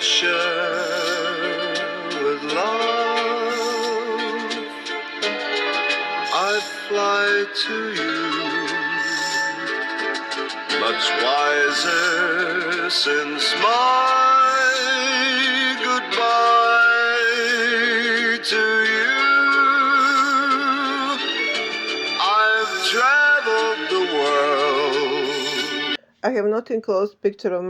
share with love, I fly to you, much wiser since my goodbye to you. I've traveled the world. I have not enclosed picture of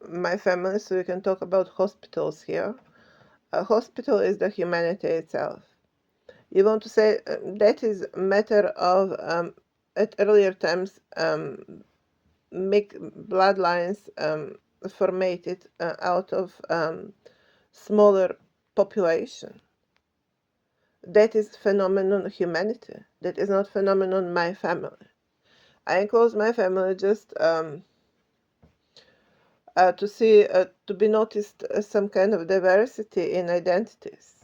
my family, so we can talk about hospitals here. A hospital is the humanity itself. You want to say that is a matter of at earlier times make bloodlines formated out of smaller population. That is phenomenon humanity. That is not phenomenon my family. I enclose my family just to see to be noticed some kind of diversity in identities.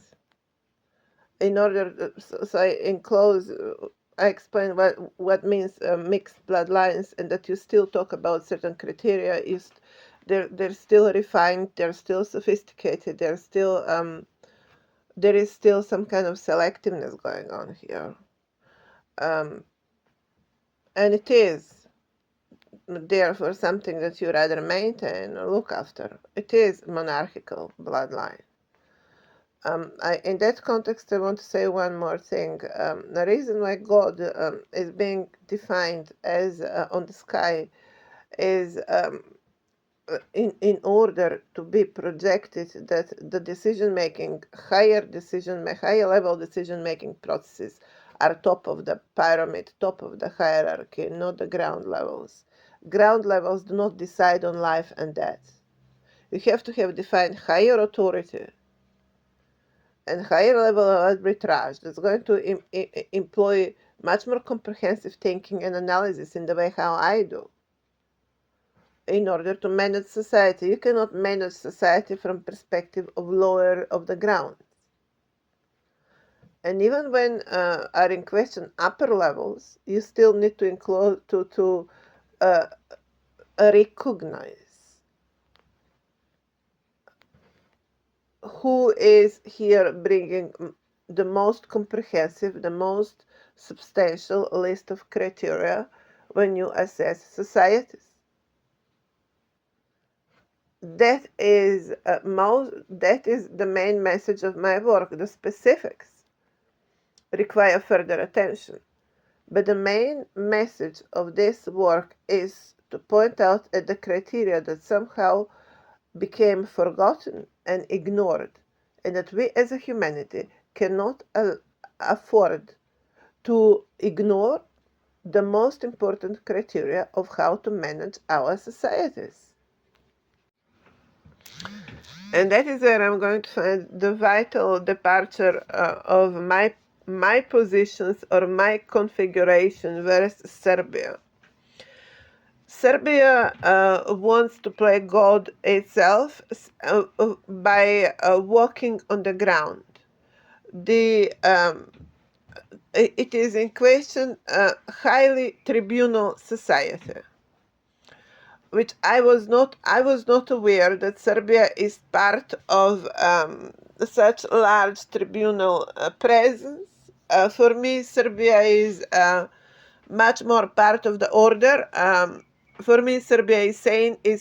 In order, so I enclose. I explain what means mixed bloodlines, and that you still talk about certain criteria. They're still refined. They're still sophisticated. They're still there is still some kind of selectiveness going on here, and it is therefore something that you rather maintain or look after. It is monarchical bloodline. In that context, I want to say one more thing. The reason why God is being defined as on the sky is in order to be projected that the decision-making, higher level decision-making processes are top of the pyramid, top of the hierarchy, not the ground levels. Ground levels do not decide on life and death. You have to have defined higher authority and higher level of arbitrage that's going to employ much more comprehensive thinking and analysis in the way how I do in order to manage society. You cannot manage society from perspective of lower of the ground. And even when are in question upper levels, you still need to include to recognize who is here bringing the most comprehensive, the most substantial list of criteria when you assess societies. That is the main message of my work. The specifics require further attention, but the main message of this work is to point out at the criteria that somehow became forgotten and ignored, and that we as a humanity cannot afford to ignore the most important criteria of how to manage our societies. And that is where I'm going to find the vital departure of my positions or my configuration versus Serbia. Serbia wants to play God itself by walking on the ground. It is in question a highly tribunal society, which I was not aware that Serbia is part of such large tribunal presence. For me, Serbia is much more part of the order. For me, Serbia is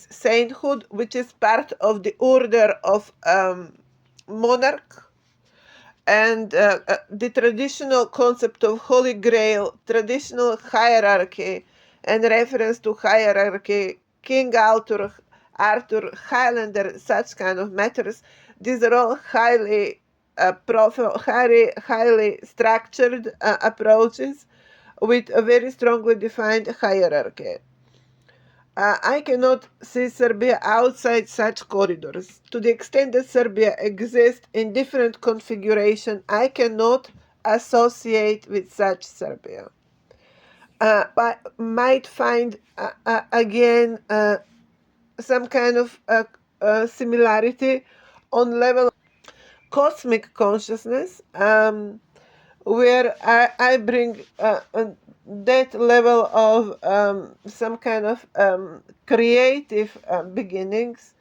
sainthood, which is part of the order of monarch. And the traditional concept of Holy Grail, traditional hierarchy, and reference to hierarchy, King Arthur, Highlander, such kind of matters. These are all highly structured approaches with a very strongly defined hierarchy. I cannot see Serbia outside such corridors. To the extent that Serbia exists in different configuration, I cannot associate with such Serbia. But might find again some kind of similarity on level of cosmic consciousness, where I bring that level of some kind of creative beginnings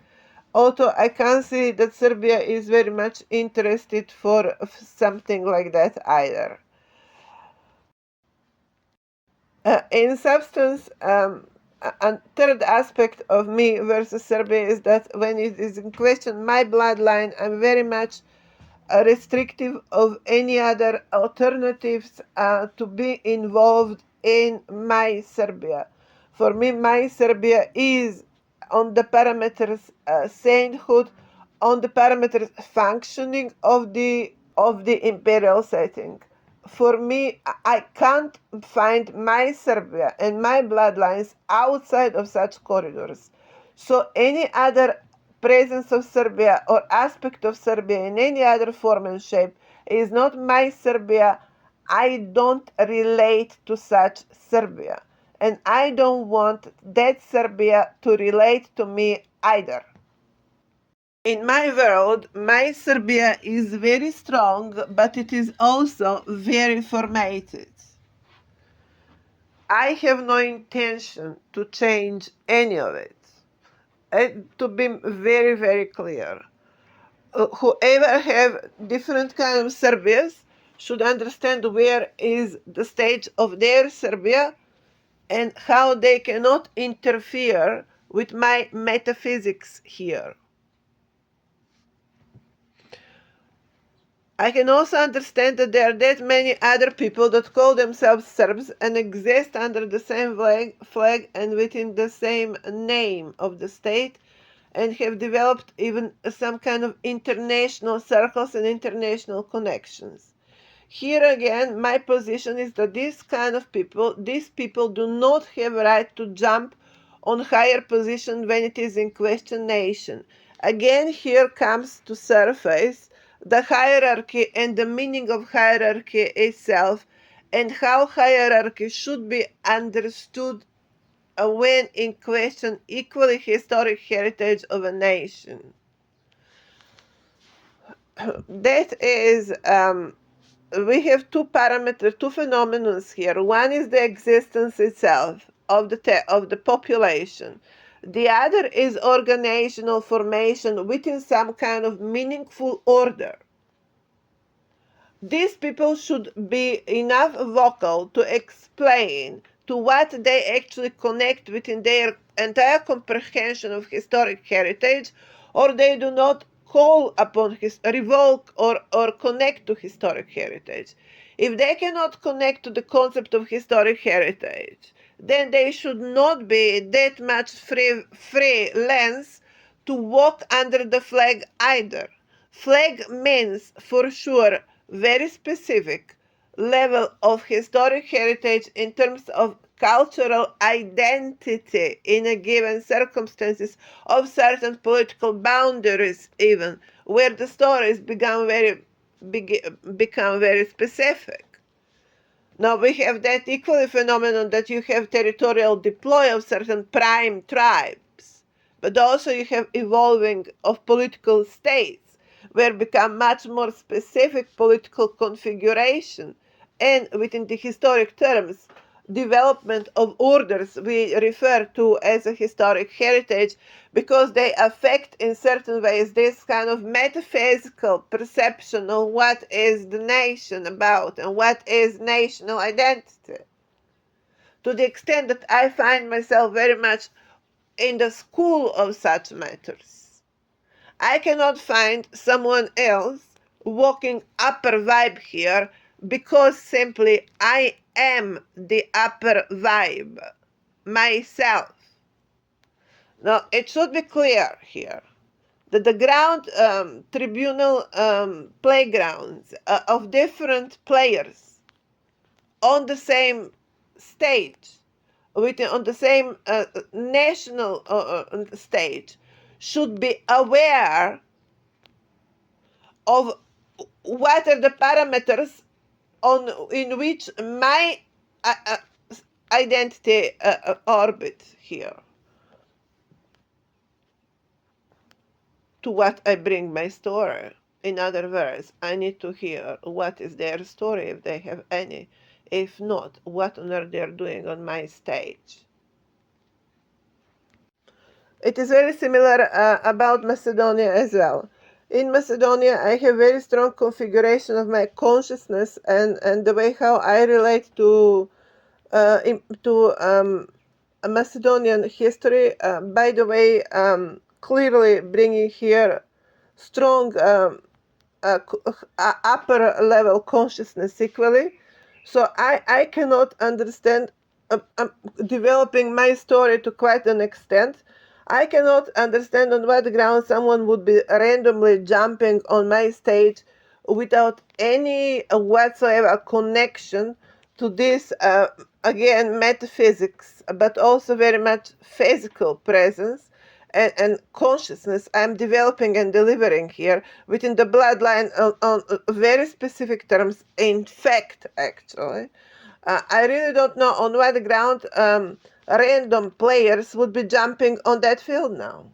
Although I can see that Serbia is very much interested for something like that either. In substance, a third aspect of me versus Serbia is that when it is in question my bloodline, I'm very much restrictive of any other alternatives to be involved in my Serbia. For me, my Serbia is on the parameters sainthood, on the parameters functioning of the imperial setting. For me, I can't find my Serbia and my bloodlines outside of such corridors. So any other presence of Serbia or aspect of Serbia in any other form and shape is not my Serbia. I don't relate to such Serbia. And I don't want that Serbia to relate to me either. In my world, my Serbia is very strong, but it is also very formatted. I have no intention to change any of it. To be very, very clear, whoever have different kind of Serbias should understand where is the stage of their Serbia and how they cannot interfere with my metaphysics here. I can also understand that there are that many other people that call themselves Serbs and exist under the same flag and within the same name of the state and have developed even some kind of international circles and international connections. Here again, my position is that these people do not have a right to jump on higher position when it is in question nation. Again, here comes to surface the hierarchy and the meaning of hierarchy itself and how hierarchy should be understood when in question equally historic heritage of a nation. That is, we have two parameters, two phenomena here. One is the existence itself of the population. The other is organizational formation within some kind of meaningful order. These people should be enough vocal to explain to what they actually connect within their entire comprehension of historic heritage, or they do not call upon revoke or connect to historic heritage. If they cannot connect to the concept of historic heritage, then they should not be that much freelance to walk under the flag either. Flag means for sure very specific level of historic heritage in terms of cultural identity in a given circumstances of certain political boundaries even where the stories become very specific. Now we have that equally phenomenon that you have territorial deploy of certain prime tribes, but also you have evolving of political states where become much more specific political configuration and within the historic terms development of orders we refer to as a historic heritage because they affect in certain ways this kind of metaphysical perception of what is the nation about and what is national identity. To the extent that I find myself very much in the school of such matters, I cannot find someone else walking upper vibe here because simply I am the upper vibe myself. Now, it should be clear here that the ground tribunal playgrounds of different players on the same stage, on the same national stage, should be aware of what are the parameters in which my identity orbit here. To what I bring my story. In other words, I need to hear what is their story if they have any. If not, what on earth they're doing on my stage. it is very similar about Macedonia as well. In Macedonia, I have very strong configuration of my consciousness and the way how I relate to a Macedonian history. By the way, clearly bringing here strong upper level consciousness equally. So I cannot understand developing my story to quite an extent. I cannot understand on what ground someone would be randomly jumping on my stage without any whatsoever connection to this, again, metaphysics, but also very much physical presence and consciousness I'm developing and delivering here within the bloodline on very specific terms. In fact, actually, I really don't know on what ground random players would be jumping on that field now.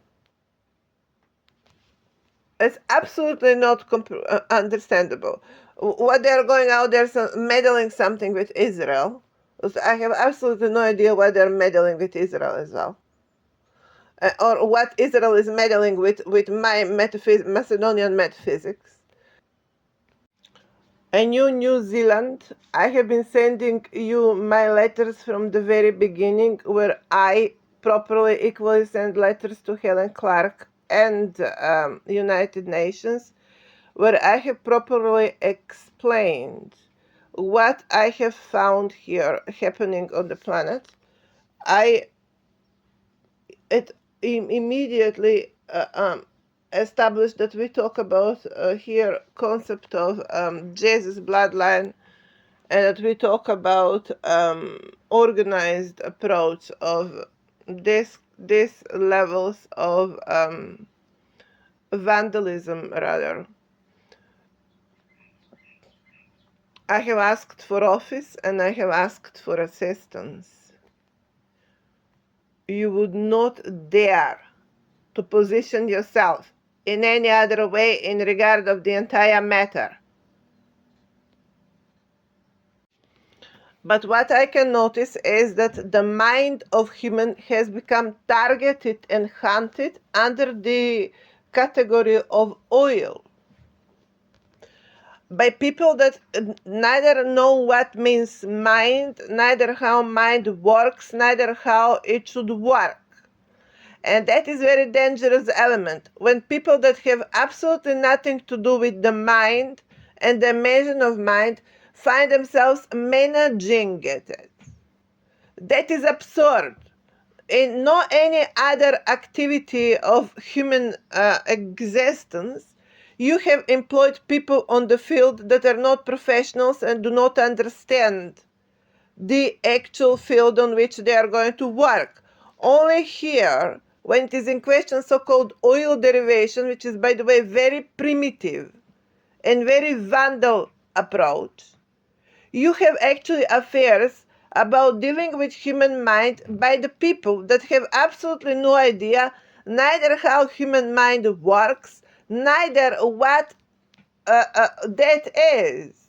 It's absolutely not understandable. What they're going out there meddling something with Israel. I have absolutely no idea why they're meddling with Israel as well. Or what Israel is meddling with my Macedonian metaphysics. And you, New Zealand, I have been sending you my letters from the very beginning, where I properly equally send letters to Helen Clark and United Nations, where I have properly explained what I have found here happening on the planet. It immediately established that we talk about here concept of Jesus bloodline, and that we talk about organized approach of this levels of vandalism rather. I have asked for office and I have asked for assistance. You would not dare to position yourself in any other way in regard of the entire matter. But what I can notice is that the mind of human has become targeted and hunted under the category of oil by people that neither know what means mind, neither how mind works, neither how it should work. And that is very dangerous element. When people that have absolutely nothing to do with the mind and the dimension of mind find themselves managing it. That is absurd. In no any other activity of human existence, you have employed people on the field that are not professionals and do not understand the actual field on which they are going to work. Only here, when it is in question so-called oil derivation, which is, by the way, very primitive and very vandal approach, you have actually affairs about dealing with human mind by the people that have absolutely no idea neither how human mind works, neither what that is.